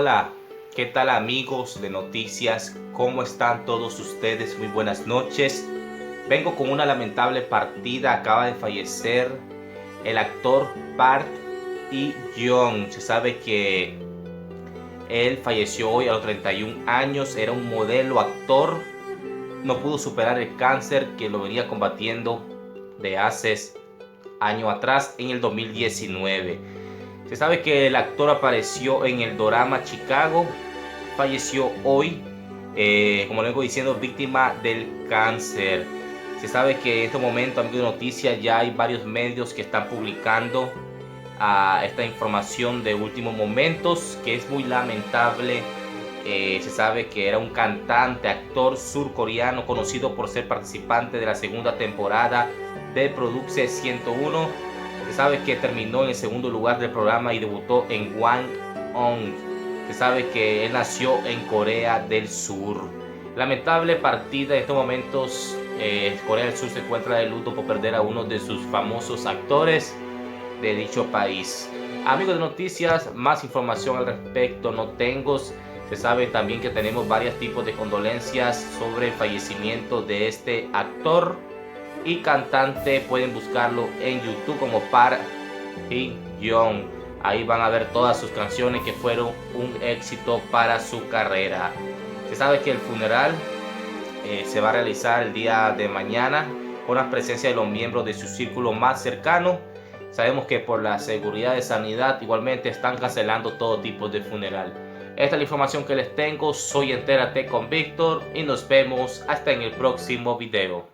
Hola, ¿qué tal amigos de noticias? ¿Cómo están todos ustedes? Muy buenas noches. Vengo con una lamentable partida. Acaba de fallecer el actor Park Hee-jung. Se sabe que él falleció hoy a los 31 años. Era un modelo, actor. No pudo superar el cáncer que lo venía combatiendo de hace años atrás, en el 2019. Se sabe que el actor apareció en el drama Chicago. Falleció hoy, como le vengo diciendo, víctima del cáncer. Se sabe que en este momento, amigos de noticias, ya hay varios medios que están publicando esta información de últimos momentos, que es muy lamentable. Se sabe que era un cantante, actor surcoreano conocido por ser participante de la segunda temporada de Produce 101. Se sabe que terminó en el segundo lugar del programa y debutó en One-On. Se sabe que él nació en Corea del Sur. Lamentable partida. En estos momentos Corea del Sur se encuentra de luto por perder a uno de sus famosos actores de dicho país. Amigos de noticias, más información al respecto no tengo. Se sabe también que tenemos varios tipos de condolencias sobre el fallecimiento de este actor y cantante. Pueden buscarlo en YouTube como Park Hee-jung. Ahí van a ver todas sus canciones que fueron un éxito para su carrera. Se sabe que el funeral se va a realizar el día de mañana con la presencia de los miembros de su círculo más cercano. Sabemos que por la seguridad de sanidad igualmente están cancelando todo tipo de funeral. Esta es la información que les tengo. Soy Entérate con Víctor y nos vemos hasta en el próximo video.